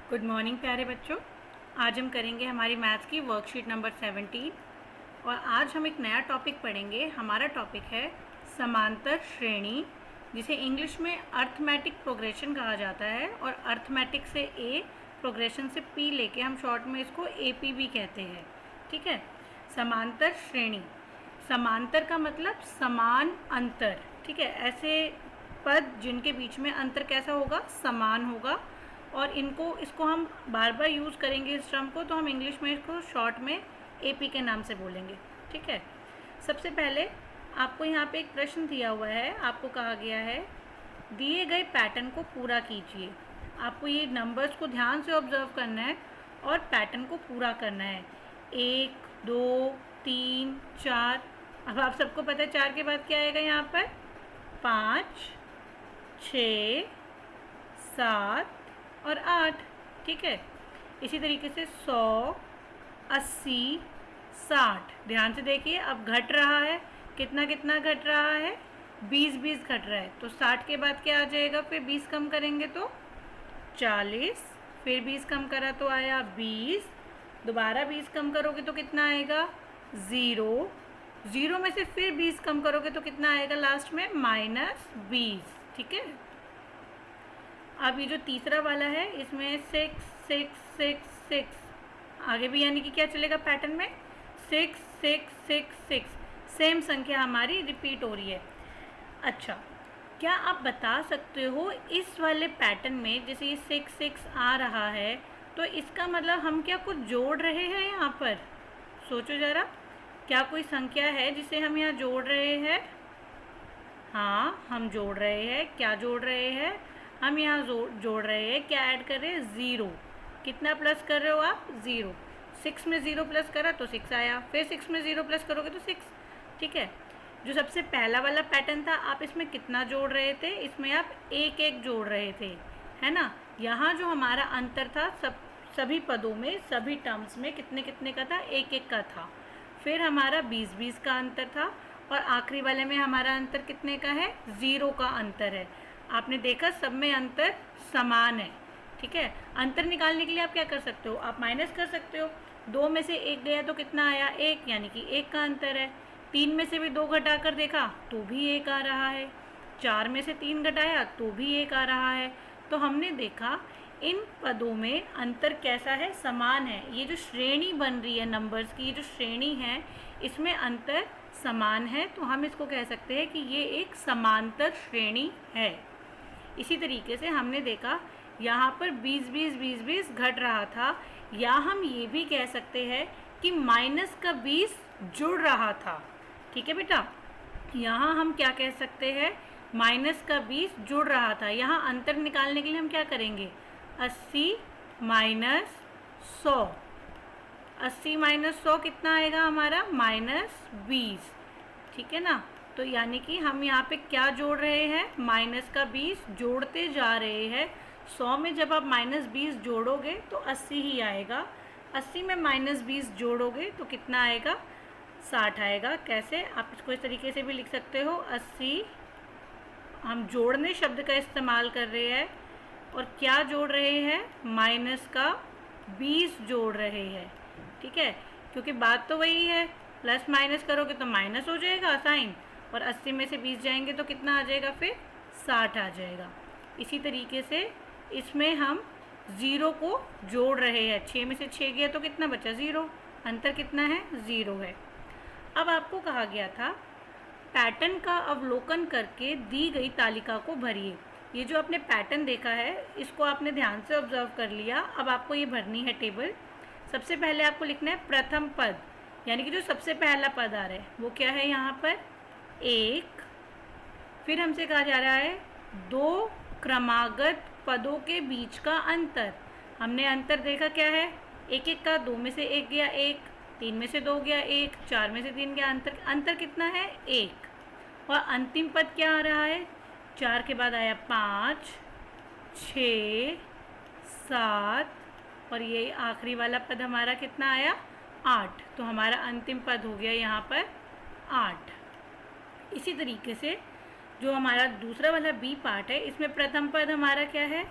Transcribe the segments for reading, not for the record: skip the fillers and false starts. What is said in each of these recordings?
Good morning प्यारे बच्चों। आज हम करेंगे हमारी मैथ्स की वर्कशीट नंबर 17 और आज हम एक नया टॉपिक पढ़ेंगे। हमारा टॉपिक है समांतर श्रेणी, जिसे इंग्लिश में अर्थमेटिक प्रोग्रेशन कहा जाता है और अर्थमेटिक से ए, प्रोग्रेशन से पी लेके हम शॉर्ट में इसको एपी भी कहते हैं। ठीक है, समांतर श्रेणी। समांतर का मतलब समान अंतर। ठीक है, ऐसे पद जिनके बीच में अंतर कैसा होगा, समान होगा। और इसको हम बार बार यूज़ करेंगे इस टर्म को, तो हम इंग्लिश में इसको शॉर्ट में एपी के नाम से बोलेंगे। ठीक है, सबसे पहले आपको यहाँ पे एक प्रश्न दिया हुआ है। आपको कहा गया है दिए गए पैटर्न को पूरा कीजिए। आपको ये नंबर्स को ध्यान से ऑब्जर्व करना है और पैटर्न को पूरा करना है। 1 2 3 4। अब आप सबको पता है 4 के बाद क्या आएगा यहाँ पर, 5 6 7 और 8। ठीक है, इसी तरीके से 100 80 60। ध्यान से देखिए, अब घट रहा है, कितना कितना घट रहा है, 20 घट रहा है। तो 60 के बाद क्या आ जाएगा, फिर 20 कम करेंगे तो 40, फिर 20 कम करा तो आया 20, दोबारा 20 कम करोगे तो कितना आएगा, 0। 0 में से फिर 20 कम करोगे तो कितना आएगा लास्ट में, -20। ठीक है, अब ये जो तीसरा वाला है इसमें 6 6 6 6 आगे भी, यानी कि क्या चलेगा पैटर्न में, 6 6 6 6 सेम संख्या हमारी रिपीट हो रही है। अच्छा, क्या आप बता सकते हो इस वाले पैटर्न में जैसे ये 6 6 आ रहा है, तो इसका मतलब हम क्या कुछ जोड़ रहे हैं यहाँ पर? सोचो ज़रा, क्या कोई संख्या है जिसे हम यहाँ जोड़ रहे हैं? हाँ, हम जोड़ रहे हैं। क्या जोड़ रहे हैं? हम यहाँ जोड़ रहे हैं, क्या ऐड कर रहे हैं, 0। कितना प्लस कर रहे हो आप, 0। 6 में 0 प्लस करा तो 6 आया, फिर 6 में 0 प्लस करोगे तो 6। ठीक है, जो सबसे पहला वाला पैटर्न था, आप इसमें कितना जोड़ रहे थे, इसमें आप 1 1 जोड़ रहे थे, है ना। यहाँ जो हमारा अंतर था, सभी पदों में, सभी टर्म्स में कितने कितने का था, 1 1 का था। फिर हमारा 20 20 का अंतर था और आखिरी वाले में हमारा अंतर कितने का है, 0 का अंतर है। आपने देखा सब में अंतर समान है। ठीक है, अंतर निकालने के लिए आप क्या कर सकते हो, आप माइनस कर सकते हो। 2 में से 1 गया तो कितना आया, 1, यानी कि 1 का अंतर है। 3 में से भी 2 घटाकर देखा तो भी 1 आ रहा है। 4 में से 3 घटाया तो भी 1 आ रहा है। तो हमने देखा इन पदों में अंतर कैसा है, समान है। ये जो श्रेणी बन रही है नंबर्स की, ये जो श्रेणी है, इसमें अंतर समान है, तो हम इसको कह सकते हैं कि ये एक समांतर श्रेणी है। इसी तरीके से हमने देखा यहाँ पर 20 20 20 20 घट रहा था, या हम ये भी कह सकते हैं कि माइनस का 20 जुड़ रहा था। ठीक है बेटा, यहाँ हम क्या कह सकते हैं, माइनस का 20 जुड़ रहा था। यहाँ अंतर निकालने के लिए हम क्या करेंगे, 80 माइनस 100। 80 माइनस 100 कितना आएगा हमारा, -20। ठीक है ना, तो यानी कि हम यहाँ पे क्या जोड़ रहे हैं, माइनस का 20 जोड़ते जा रहे हैं। 100 में जब आप -20 जोड़ोगे तो 80 ही आएगा। 80 में -20 जोड़ोगे तो कितना आएगा, 60 आएगा। कैसे, आप इसको इस तरीके से भी लिख सकते हो, 80, हम जोड़ने शब्द का इस्तेमाल कर रहे हैं और क्या जोड़ रहे हैं, माइनस का 20 जोड़ रहे हैं। ठीक है, क्योंकि बात तो वही है, प्लस माइनस करोगे तो माइनस हो जाएगा साइन, और 80 में से 20 जाएंगे तो कितना आ जाएगा, फिर 60 आ जाएगा। इसी तरीके से इसमें हम 0 को जोड़ रहे हैं। 6 में से 6 गया तो कितना बचा, 0। अंतर कितना है, 0 है। अब आपको कहा गया था पैटर्न का अवलोकन करके दी गई तालिका को भरिए। ये जो आपने पैटर्न देखा है, इसको आपने ध्यान से ऑब्जर्व कर लिया। अब आपको ये भरनी है टेबल। सबसे पहले आपको लिखना है प्रथम पद, यानी कि जो सबसे पहला पद आ रहा है वो क्या है यहाँ पर, 1। फिर हमसे कहा जा रहा है 2 क्रमागत पदों के बीच का अंतर। हमने अंतर देखा क्या है, 1 1 का, 2 में से 1 गया 1, 3 में से 2 गया 1, 4 में से 3 गया, अंतर कितना है, 1। और अंतिम पद क्या आ रहा है, 4 के बाद आया 5 6 7, और ये आखिरी वाला पद हमारा कितना आया, 8। तो हमारा अंतिम पद हो गया यहाँ पर 8। इसी तरीके से जो हमारा दूसरा वाला बी पार्ट है, इसमें प्रथम पद हमारा क्या है,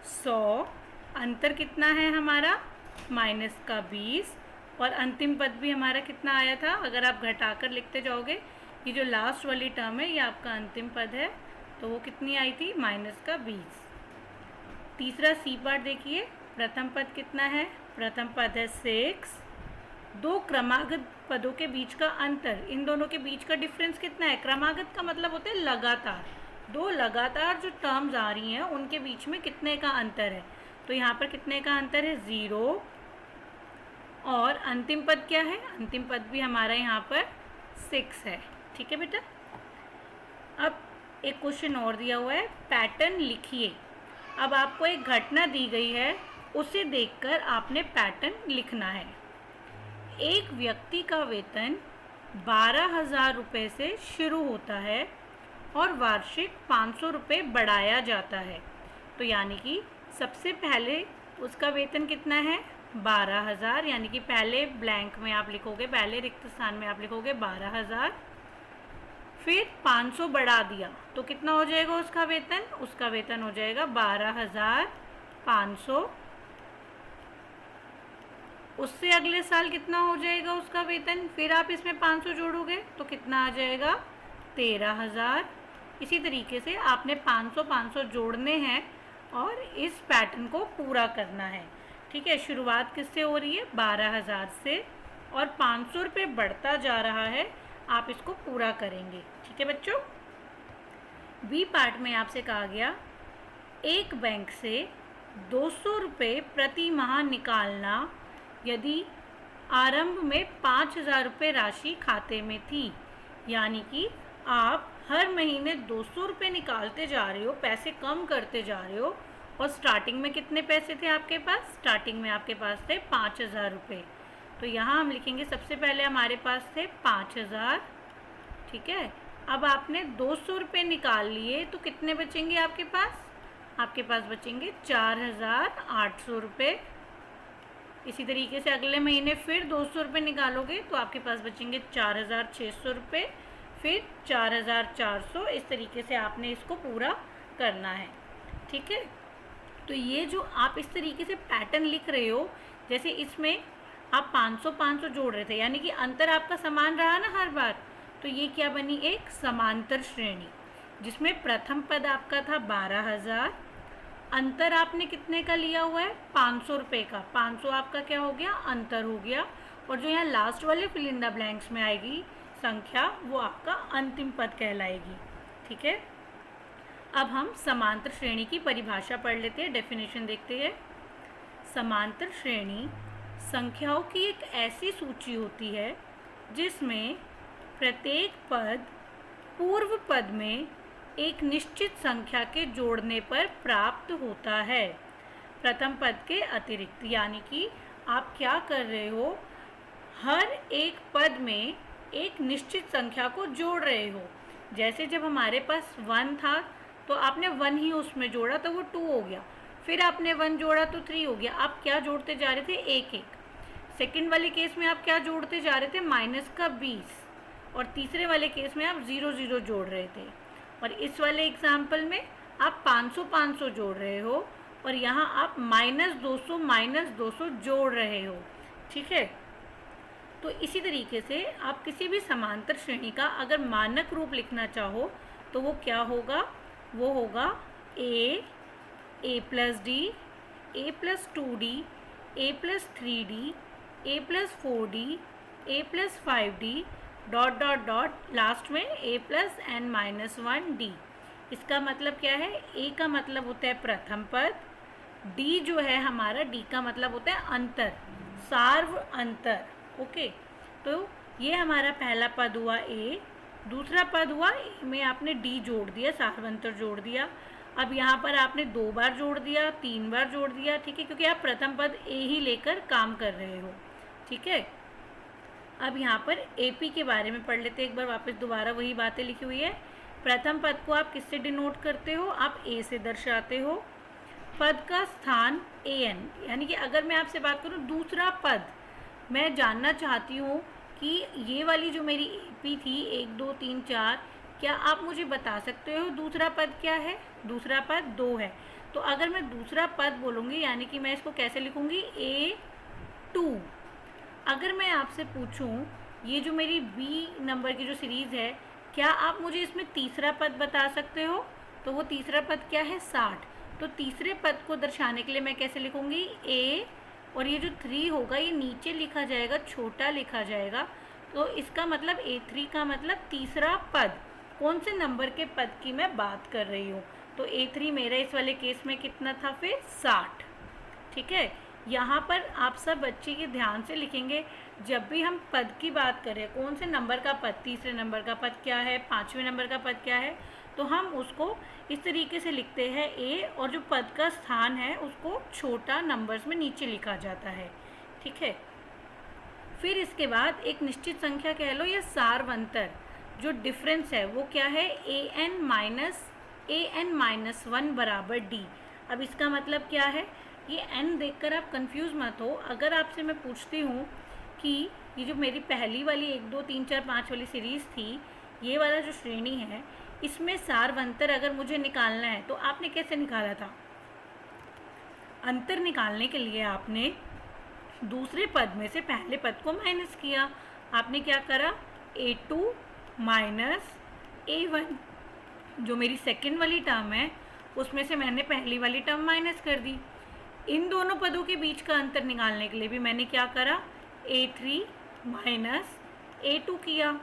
100 अंतर कितना है हमारा -20, और अंतिम पद भी हमारा कितना आया था, अगर आप घटाकर लिखते जाओगे, ये जो लास्ट वाली टर्म है ये आपका अंतिम पद है, तो वो कितनी आई थी -20। तीसरा सी पार्ट देखिए, प्रथम पद कितना है, प्रथम पद है 6। दो क्रमागत पदों के बीच का अंतर, इन दोनों के बीच का डिफरेंस कितना है, क्रमागत का मतलब होता है लगातार, दो लगातार जो टर्म्स आ रही हैं उनके बीच में कितने का अंतर है, तो यहाँ पर कितने का अंतर है 0। और अंतिम पद क्या है, अंतिम पद भी हमारा यहाँ पर 6 है। ठीक है बेटा। अब एक क्वेश्चन और दिया हुआ है, पैटर्न लिखिए। अब आपको एक घटना दी गई है, उसे देखकर आपने पैटर्न लिखना है। एक व्यक्ति का वेतन 12,000 रुपये से शुरू होता है और वार्षिक 500 रुपये बढ़ाया जाता है, तो यानी कि सबसे पहले उसका वेतन कितना है 12,000, यानी कि पहले ब्लैंक में आप लिखोगे, पहले रिक्त स्थान में आप लिखोगे 12,000, फिर 500 बढ़ा दिया तो कितना हो जाएगा उसका वेतन हो जाएगा 12,500। उससे अगले साल कितना हो जाएगा उसका वेतन, फिर आप इसमें 500 जोड़ोगे तो कितना आ जाएगा 13,000। इसी तरीके से आपने 500 जोड़ने हैं और इस पैटर्न को पूरा करना है। ठीक है, शुरुआत किससे हो रही है 12,000 से, और 500 रुपये बढ़ता जा रहा है, आप इसको पूरा करेंगे। ठीक है बच्चों। बी पार्ट में आपसे कहा गया, एक बैंक से 200 रुपये प्रति माह निकालना यदि आरंभ में 5,000 रुपये राशि खाते में थी, यानी कि आप हर महीने 200 रुपये निकालते जा रहे हो, पैसे कम करते जा रहे हो, और स्टार्टिंग में कितने पैसे थे आपके पास, स्टार्टिंग में आपके पास थे 5,000 रुपये, तो यहाँ हम लिखेंगे सबसे पहले हमारे पास थे 5,000। ठीक है, अब आपने 200 रुपये निकाल लिए तो कितने बचेंगे आपके पास बचेंगे 4,800 रुपये। इसी तरीके से अगले महीने फिर 200 रुपये निकालोगे तो आपके पास बचेंगे 4,600 रुपये, फिर 4,400। इस तरीके से आपने इसको पूरा करना है। ठीक है, तो ये जो आप इस तरीके से पैटर्न लिख रहे हो, जैसे इसमें आप 500 जोड़ रहे थे, यानी कि अंतर आपका समान रहा ना हर बार, तो ये क्या बनी, एक समांतर श्रेणी, जिसमें प्रथम पद आपका था 12,000, अंतर आपने कितने का लिया हुआ है 500 रुपये का, 500 आपका क्या हो गया अंतर हो गया, और जो यहाँ लास्ट वाले फिल इन द ब्लैंक्स में आएगी संख्या, वो आपका अंतिम पद कहलाएगी। ठीक है, अब हम समांतर श्रेणी की परिभाषा पढ़ लेते हैं, डेफिनेशन देखते हैं। समांतर श्रेणी संख्याओं की एक ऐसी सूची होती है जिसमें प्रत्येक पद पूर्व पद में एक निश्चित संख्या के जोड़ने पर प्राप्त होता है, प्रथम पद के अतिरिक्त। यानी कि आप क्या कर रहे हो, हर एक पद में एक निश्चित संख्या को जोड़ रहे हो। जैसे जब हमारे पास 1 था तो आपने 1 ही उसमें जोड़ा तो वो 2 हो गया, फिर आपने 1 जोड़ा तो 3 हो गया। आप क्या जोड़ते जा रहे थे, एक एक। सेकंड वाले केस में आप क्या जोड़ते जा रहे थे, -20, और तीसरे वाले केस में आप 0 जोड़ रहे थे, और इस वाले एग्जाम्पल में आप 500 जोड़ रहे हो, और यहाँ आप -200 जोड़ रहे हो। ठीक है, तो इसी तरीके से आप किसी भी समांतर श्रेणी का अगर मानक रूप लिखना चाहो तो वो क्या होगा, वो होगा a + d, a + 2d, a + 3d, a + 4d, a + 5d, ... last में a + n-1d। इसका मतलब क्या है, a का मतलब होता है प्रथम पद, d जो है हमारा, d का मतलब होता है अंतर, सार्व अंतर। ओके, तो ये हमारा पहला पद हुआ a, दूसरा पद हुआ a में आपने d जोड़ दिया, सार्वंतर जोड़ दिया। अब यहाँ पर आपने 2 बार जोड़ दिया, 3 बार जोड़ दिया। ठीक है, क्योंकि आप प्रथम पद a ही लेकर काम कर रहे हो। ठीक है, अब यहाँ पर AP के बारे में पढ़ लेते हैं एक बार वापस, दोबारा वही बातें लिखी हुई है। प्रथम पद को आप किससे डिनोट करते हो, आप A से दर्शाते हो। पद का स्थान AN, यानी कि अगर मैं आपसे बात करूँ दूसरा पद, मैं जानना चाहती हूँ कि ये वाली जो मेरी AP थी 1 2 3 4, क्या आप मुझे बता सकते हो दूसरा पद क्या है, दूसरा पद 2 है, तो अगर मैं दूसरा पद बोलूँगी यानी कि मैं इसको कैसे लिखूँगी, A2। अगर मैं आपसे पूछूं ये जो मेरी बी नंबर की जो सीरीज़ है, क्या आप मुझे इसमें तीसरा पद बता सकते हो? तो वो तीसरा पद क्या है, 60। तो तीसरे पद को दर्शाने के लिए मैं कैसे लिखूँगी, A, और ये जो 3 होगा ये नीचे लिखा जाएगा, छोटा लिखा जाएगा। तो इसका मतलब A3 का मतलब तीसरा पद। कौन से नंबर के पद की मैं बात कर रही हूँ? तो A3 मेरा इस वाले केस में कितना था फिर, 60। ठीक है, यहाँ पर आप सब बच्चे के ध्यान से लिखेंगे। जब भी हम पद की बात करें, कौन से नंबर का पद, तीसरे नंबर का पद क्या है, पाँचवें नंबर का पद क्या है, तो हम उसको इस तरीके से लिखते हैं ए, और जो पद का स्थान है उसको छोटा नंबर्स में नीचे लिखा जाता है। ठीक है, फिर इसके बाद एक निश्चित संख्या कह लो या सारवंतर, जो डिफरेंस है वो क्या है, an-1 बराबर d। अब इसका मतलब क्या है, ये n देखकर आप कंफ्यूज मत हो। अगर आपसे मैं पूछती हूँ कि ये जो मेरी पहली वाली 1 2 3 4 5 वाली सीरीज़ थी, ये वाला जो श्रेणी है, इसमें सारवंतर अगर मुझे निकालना है तो आपने कैसे निकाला था? अंतर निकालने के लिए आपने दूसरे पद में से पहले पद को माइनस किया। आपने क्या करा, A2 माइनस A1, जो मेरी सेकेंड वाली टर्म है उसमें से मैंने पहली वाली टर्म माइनस कर दी। इन दोनों पदों के बीच का अंतर निकालने के लिए भी मैंने क्या करा, A3 माइनस A2 किया,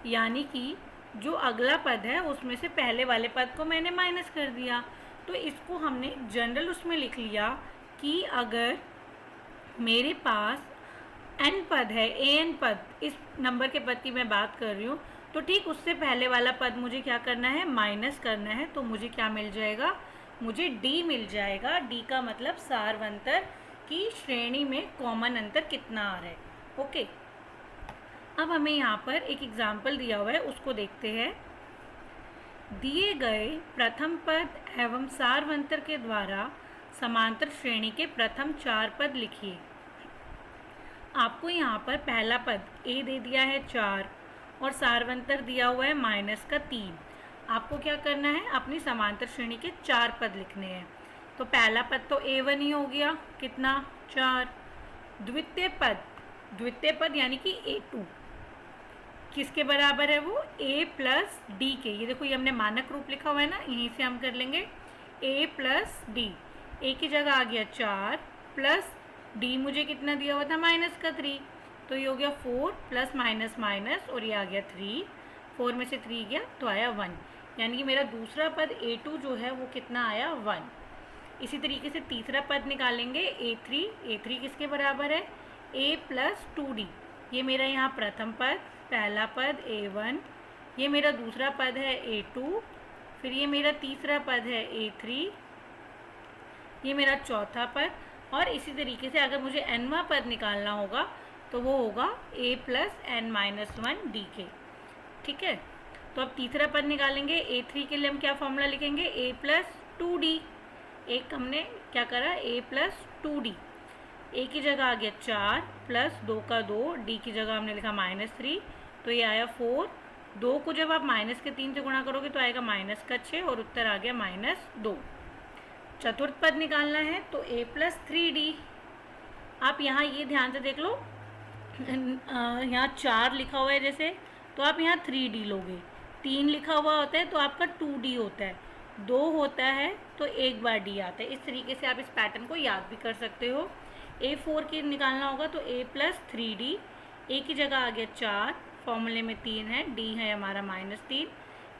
यानी कि जो अगला पद है उसमें से पहले वाले पद को मैंने माइनस कर दिया। तो इसको हमने जनरल उसमें लिख लिया कि अगर मेरे पास n पद है, an पद, इस नंबर के पद की मैं बात कर रही हूँ, तो ठीक उससे पहले वाला पद मुझे क्या करना है, माइनस करना है। तो मुझे क्या मिल जाएगा, मुझे d मिल जाएगा। d का मतलब सारवंतर की श्रेणी में कॉमन अंतर कितना आ रहा है। ओके, अब हमें यहाँ पर एक एग्जाम्पल दिया हुआ है, उसको देखते हैं। दिए गए प्रथम पद एवं सारवंतर के द्वारा समांतर श्रेणी के प्रथम 4 पद लिखिए। आपको यहाँ पर पहला पद a दे दिया है 4 और सारवंतर दिया हुआ है -3। आपको क्या करना है, अपनी समांतर श्रेणी के 4 पद लिखने हैं। तो पहला पद तो A1 ही हो गया, कितना, 4। द्वितीय पद यानी कि A2 किसके बराबर है, वो a प्लस डी के। ये देखो, ये हमने मानक रूप लिखा हुआ है ना, यहीं से हम कर लेंगे a प्लस डी। a की जगह आ गया 4 प्लस d मुझे कितना दिया हुआ था, -3। तो ये हो गया 4 प्लस माइनस माइनस, और ये आ गया 3। 4 में से 3 गया तो आया 1, यानी कि मेरा दूसरा पद A2 जो है वो कितना आया, 1। इसी तरीके से तीसरा पद निकालेंगे A3 किसके बराबर है, a प्लस 2d। ये मेरा यहाँ प्रथम पद, पहला पद A1, ये मेरा दूसरा पद है A2, फिर ये मेरा तीसरा पद है A3, ये मेरा चौथा पद, और इसी तरीके से अगर मुझे nवां पद निकालना होगा तो वो होगा a प्लस n-1 d के। ठीक है, तो अब तीसरा पद निकालेंगे। A3 के लिए हम क्या फॉर्मूला लिखेंगे, a प्लस 2d। एक हमने क्या करा, a प्लस 2d। a की जगह आ गया 4 प्लस 2 का 2, d की जगह हमने लिखा -3, तो ये आया 4। 2 को जब आप -3 से गुणा करोगे तो आएगा -6, और उत्तर आ गया -2। चतुर्थ पद निकालना है तो a प्लस 3d। आप यहाँ ये ध्यान से देख लो, यहाँ 4 लिखा हुआ है जैसे, तो आप यहाँ 3d लोगे। 3 लिखा हुआ होता है तो आपका 2d होता है, 2 होता है तो एक बार d आता है। इस तरीके से आप इस पैटर्न को याद भी कर सकते हो। A4 की निकालना होगा तो a प्लस 3d। a की जगह आ गया 4, फॉर्मूले में 3 है, d है हमारा -3।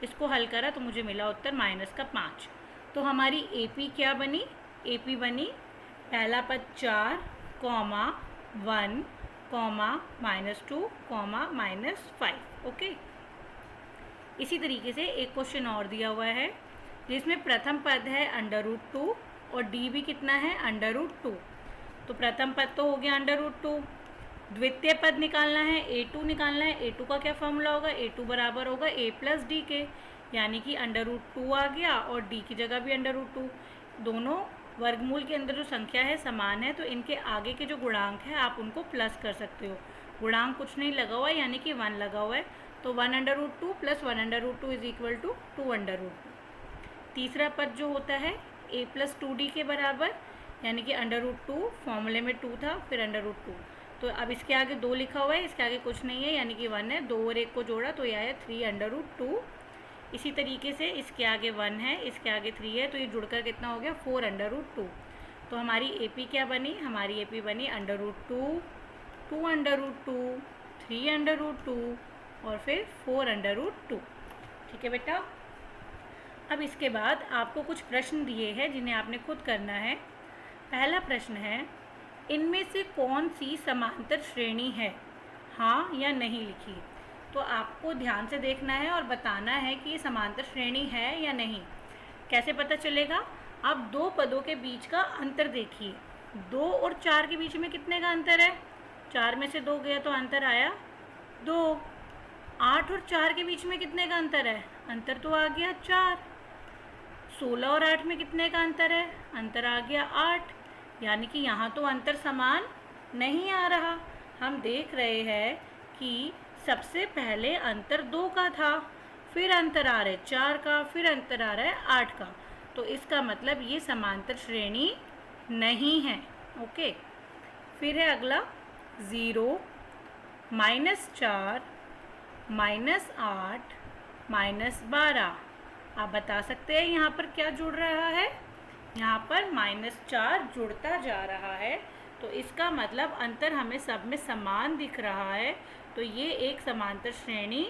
इसको हल करा तो मुझे मिला उत्तर -5। तो हमारी AP क्या बनी, AP बनी पहला पद 4, 1, -2, -5। ओके, इसी तरीके से एक क्वेश्चन और दिया हुआ है जिसमें प्रथम पद है √2 और d भी कितना है, √2। तो प्रथम पद तो हो गया √2। द्वितीय पद निकालना है, A2 निकालना है। A2 का क्या फॉर्मूला होगा, A2 बराबर होगा a प्लस डी के, यानी कि √2 आ गया और d की जगह भी √2। दोनों वर्गमूल के अंदर जो संख्या है समान है, तो इनके आगे के जो गुणांक है आप उनको प्लस कर सकते हो। गुणांक कुछ नहीं लगा हुआ है, यानी कि 1 लगा हुआ है, तो 1/2 प्लस 1/2 इज इक्वल टू 2/2। तीसरा पद जो होता है a+2d के बराबर, यानी कि √2, फॉर्मूले में 2 था, फिर √2। तो अब इसके आगे 2 लिखा हुआ है, इसके आगे कुछ नहीं है, यानी कि 1 है। 2 और 1 को जोड़ा तो ये आया 3 √2। इसी तरीके से इसके आगे 1 है, इसके आगे 3 है, तो ये जुड़कर कितना हो गया 4 √2। तो हमारी AP क्या बनी, हमारी AP बनी √2, 2 √2, 3 √2 और फिर 4 √2। ठीक है बेटा। अब इसके बाद आपको कुछ प्रश्न दिए हैं जिन्हें आपने खुद करना है। पहला प्रश्न है, इनमें से कौन सी समांतर श्रेणी है, हाँ या नहीं लिखिए। तो आपको ध्यान से देखना है और बताना है कि ये समांतर श्रेणी है या नहीं। कैसे पता चलेगा, आप दो पदों के बीच का अंतर देखिए। 2 और 4 के बीच में कितने का अंतर है, 4 में से 2 गया तो अंतर आया 2। 8 और 4 के बीच में कितने का अंतर है, अंतर तो आ गया 4। 16 और 8 में कितने का अंतर है, अंतर आ गया 8। यानी कि यहाँ तो अंतर समान नहीं आ रहा। हम देख रहे हैं कि सबसे पहले अंतर 2 का था, फिर अंतर आ रहा है 4 का, फिर अंतर आ रहा है 8 का। तो इसका मतलब ये समांतर श्रेणी नहीं है। ओके, फिर है अगला 0, -4, -8, -12। आप बता सकते हैं यहाँ पर क्या जुड़ रहा है, यहाँ पर -4 जुड़ता जा रहा है। तो इसका मतलब अंतर हमें सब में समान दिख रहा है, तो ये एक समांतर श्रेणी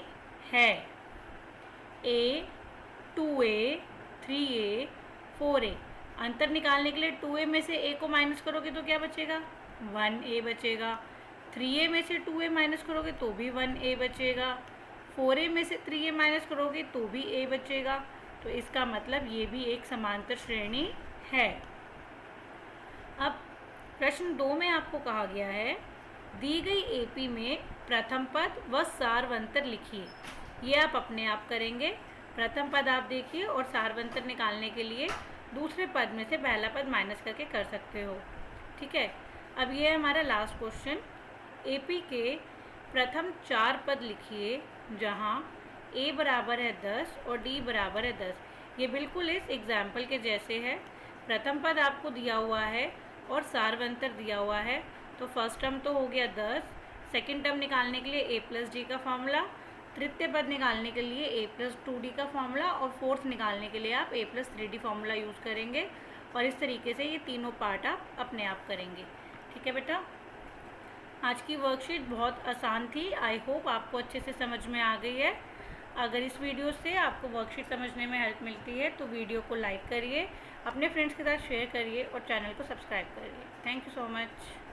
है। A, 2A, 3A, 4A। अंतर निकालने के लिए 2A में से A को माइनस करोगे तो क्या बचेगा, 1A बचेगा। 3A में से 2A माइनस करोगे तो भी 1A बचेगा। 4A में से 3A माइनस करोगे तो भी A बचेगा। तो इसका मतलब ये भी एक समांतर श्रेणी है। अब प्रश्न 2 में आपको कहा गया है, दी गई AP में प्रथम पद व सारवंतर लिखिए। ये आप अपने आप करेंगे। प्रथम पद आप देखिए और सारवंतर निकालने के लिए दूसरे पद में से पहला पद माइनस करके कर सकते हो। ठीक है। अब ये है हमारा लास्ट क्वेश्चन। AP के प्रथम 4 पद लिखिए जहाँ A बराबर है 10 और D बराबर है 10। ये बिल्कुल इस एग्जाम्पल के जैसे है। प्रथम पद आपको दिया हुआ है और सारवंतर दिया हुआ है। तो फर्स्ट टर्म तो हो गया 10, सेकेंड टर्म निकालने के लिए A+D का फॉर्मूला, तृतीय पद निकालने के लिए A+2D का फॉर्मूला और फोर्थ निकालने के लिए आप A+3D फॉर्मूला यूज़ करेंगे। और इस तरीके से ये तीनों पार्ट आप अपने आप करेंगे। ठीक है बेटा। आज की वर्कशीट बहुत आसान थी। आई होप आपको अच्छे से समझ में आ गई है। अगर इस वीडियो से आपको वर्कशीट समझने में हेल्प मिलती है तो वीडियो को लाइक करिए, अपने फ्रेंड्स के साथ शेयर करिए और चैनल को सब्सक्राइब करिए। Thank you so much.